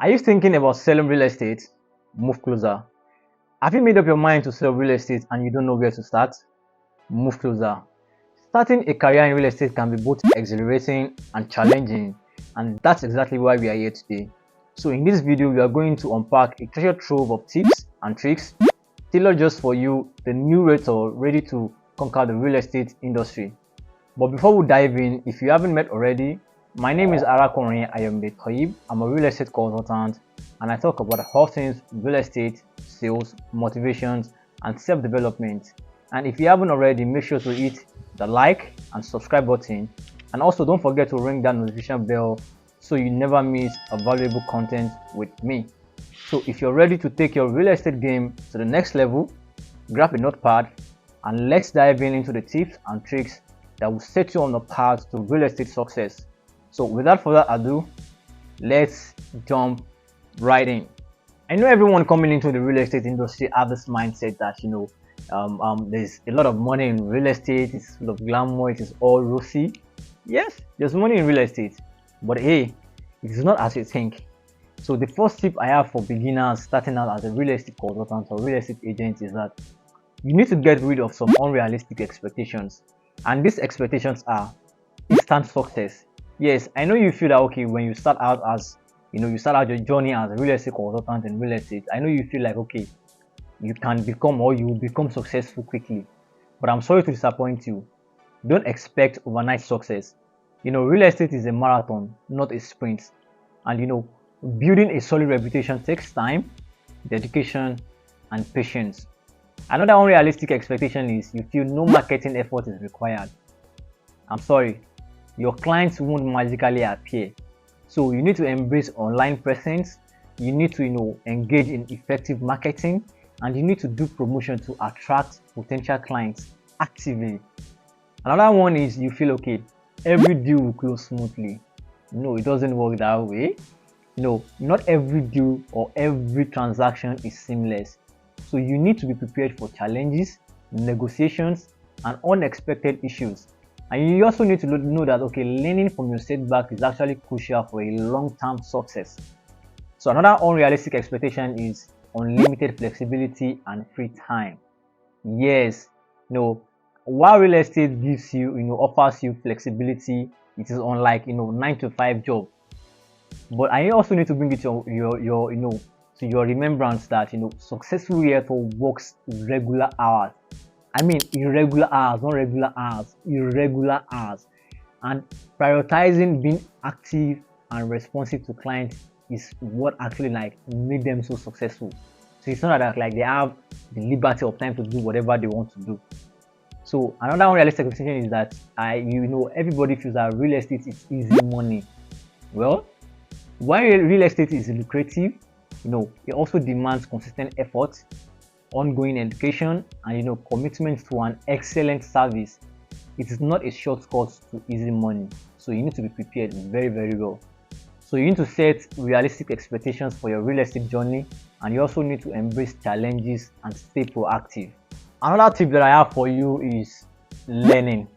Are you thinking about selling real estate? Move closer. Have you made up your mind to sell real estate and you don't know where to start? Move closer. Starting a career in real estate can be both exhilarating and challenging, and that's exactly why we are here today. So in this video, we are going to unpack a treasure trove of tips and tricks tailored just for you, the new realtor ready to conquer the real estate industry. But before we dive in, if you haven't met already, my name is Arakunrin. Ayomide Toheeb. I'm a real estate consultant and I talk about all things real estate, sales, motivations, and self-development. And if you haven't already, make sure to hit the like and subscribe button, and also don't forget to ring that notification bell so you never miss a valuable content with me. So if you're ready to take your real estate game to the next level, grab a notepad and let's dive into the tips and tricks that will set you on the path to real estate success. So without further ado, let's jump right in. I know everyone coming into the real estate industry have this mindset that there's a lot of money in real estate, it's full of glamour, it is all rosy. Yes, there's money in real estate, but hey, it is not as you think. So the first tip I have for beginners starting out as a real estate consultant or real estate agent is that you need to get rid of some unrealistic expectations. And these expectations are instant success. Yes, I know you feel that okay, when you start out as you start out your journey as a real estate consultant in real estate, I know you feel like okay, you can become or you will become successful quickly. But I'm sorry to disappoint you. Don't expect overnight success. Real estate is a marathon, not a sprint. And building a solid reputation takes time, dedication, and patience. Another unrealistic expectation is you feel no marketing effort is required. I'm sorry, your clients won't magically appear. So you need to embrace online presence, you need to engage in effective marketing, and you need to do promotion to attract potential clients actively. Another one is you feel okay, every deal will close smoothly. No, it doesn't work that way. Not every deal or every transaction is seamless. So you need to be prepared for challenges, negotiations, and unexpected issues. And you also need to know that okay, learning from your setback is actually crucial for a long-term success. So another unrealistic expectation is unlimited flexibility and free time. Yes, while real estate gives you, offers you flexibility, it is unlike 9 to 5 job. But I also need to bring it to your remembrance that successful realtor works regular hours. I mean irregular hours, not regular hours, irregular hours. And prioritizing being active and responsive to clients is what actually made them so successful. So it's not that they have the liberty of time to do whatever they want to do. So another unrealistic expectation is that everybody feels that real estate is easy money. Well, while real estate is lucrative, it also demands consistent effort, ongoing education, and commitment to an excellent service. It is not a shortcut to easy money. So you need to be prepared very, very well. So you need to set realistic expectations for your real estate journey, and you also need to embrace challenges and stay proactive. Another tip that I have for you is learning.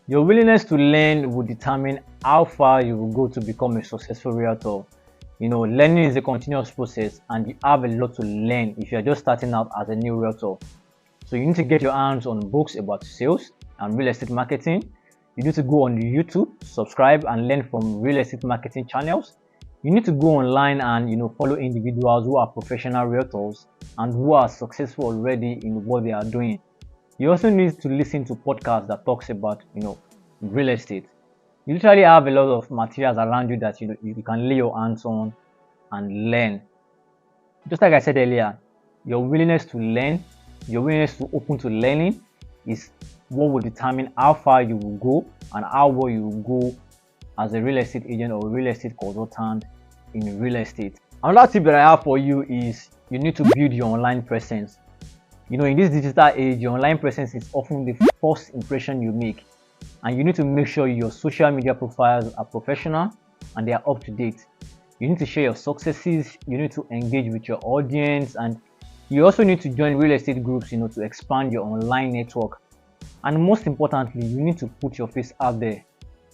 Your willingness to learn will determine how far you will go to become a successful realtor. Learning is a continuous process and you have a lot to learn if you're just starting out as a new realtor. So you need to get your hands on books about sales and real estate marketing. You need to go on YouTube, subscribe and learn from real estate marketing channels. You need to go online and follow individuals who are professional realtors and who are successful already in what they are doing. You also need to listen to podcasts that talks about real estate. You literally have a lot of materials around you that you can lay your hands on and learn. Just like I said earlier, your willingness to learn, your willingness to open to learning is what will determine how far you will go and how well you will go as a real estate agent or real estate consultant in real estate. Another tip that I have for you is you need to build your online presence. In this digital age, your online presence is often the first impression you make, and you need to make sure your social media profiles are professional and they are up to date. You need to share your successes, you need to engage with your audience, and you also need to join real estate groups to expand your online network. And most importantly, you need to put your face out there.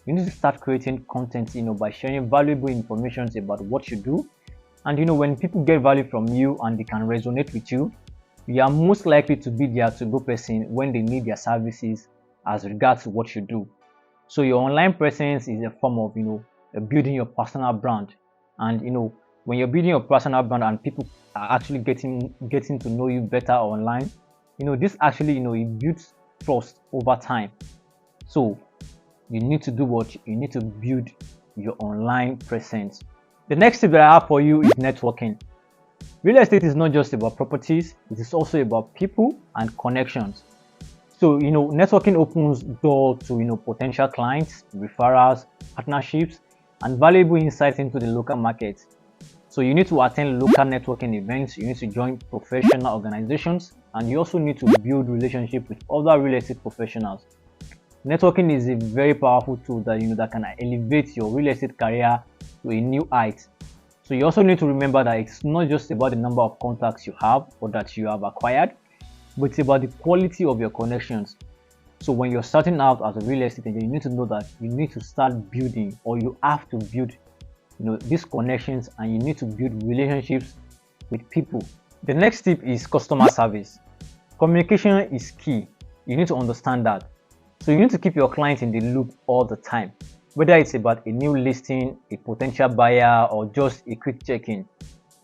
You need to start creating content by sharing valuable information about what you do, And when people get value from you and they can resonate with you, you are most likely to be their to-go person when they need their services as regards to what you do. So your online presence is a form of building your personal brand. And when you're building your personal brand and people are actually getting to know you better online, this actually it builds trust over time. So you need to do what you need to build your online presence. The next tip that I have for you is networking. Real estate is not just about properties, it is also about people and connections. So networking opens doors to potential clients, referrals, partnerships, and valuable insights into the local market. So you need to attend local networking events, you need to join professional organizations, and you also need to build relationships with other real estate professionals. Networking is a very powerful tool that can elevate your real estate career to a new height. So you also need to remember that it's not just about the number of contacts you have or that you have acquired, but it's about the quality of your connections. So when you're starting out as a real estate agent, you need to know that you need to start building, or you have to build these connections, and you need to build relationships with people. The next tip is customer service. Communication is key. You need to understand that. So you need to keep your clients in the loop all the time, whether it's about a new listing, a potential buyer, or just a quick check-in.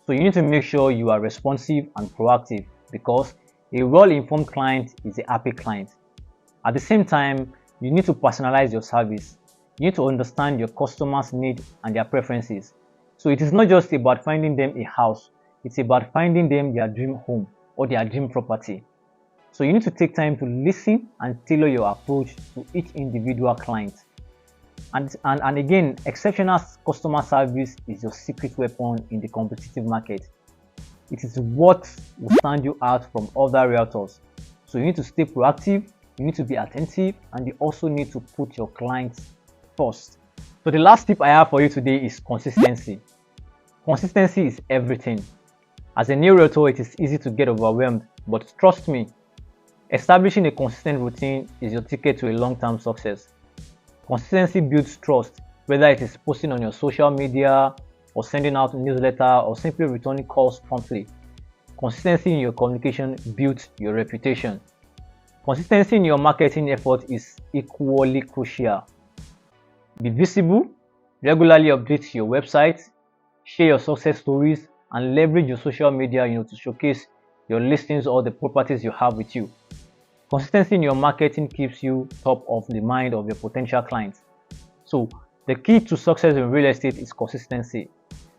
So you need to make sure you are responsive and proactive, because a well-informed client is a happy client. At the same time, you need to personalize your service. You need to understand your customers' needs and their preferences. So it is not just about finding them a house, it's about finding them their dream home or their dream property. So you need to take time to listen and tailor your approach to each individual client. And again, exceptional customer service is your secret weapon in the competitive market. It is what will stand you out from other realtors. So you need to stay proactive, you need to be attentive, and you also need to put your clients first. So the last tip I have for you today is consistency. Consistency is everything. As a new realtor, it is easy to get overwhelmed, but trust me, establishing a consistent routine is your ticket to a long-term success. Consistency builds trust, whether it is posting on your social media, or sending out a newsletter, or simply returning calls promptly. Consistency in your communication builds your reputation. Consistency in your marketing effort is equally crucial. Be visible, regularly update your website, share your success stories, and leverage your social media to showcase your listings or the properties you have with you. Consistency in your marketing keeps you top of the mind of your potential clients. So the key to success in real estate is consistency.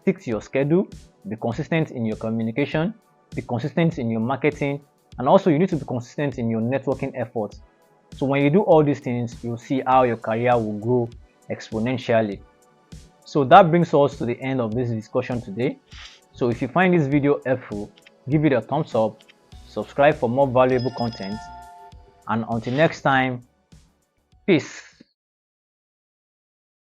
Stick to your schedule, be consistent in your communication, be consistent in your marketing, and also you need to be consistent in your networking efforts. So when you do all these things, you'll see how your career will grow exponentially. So that brings us to the end of this discussion today. So if you find this video helpful, give it a thumbs up, subscribe for more valuable content, and until next time, peace.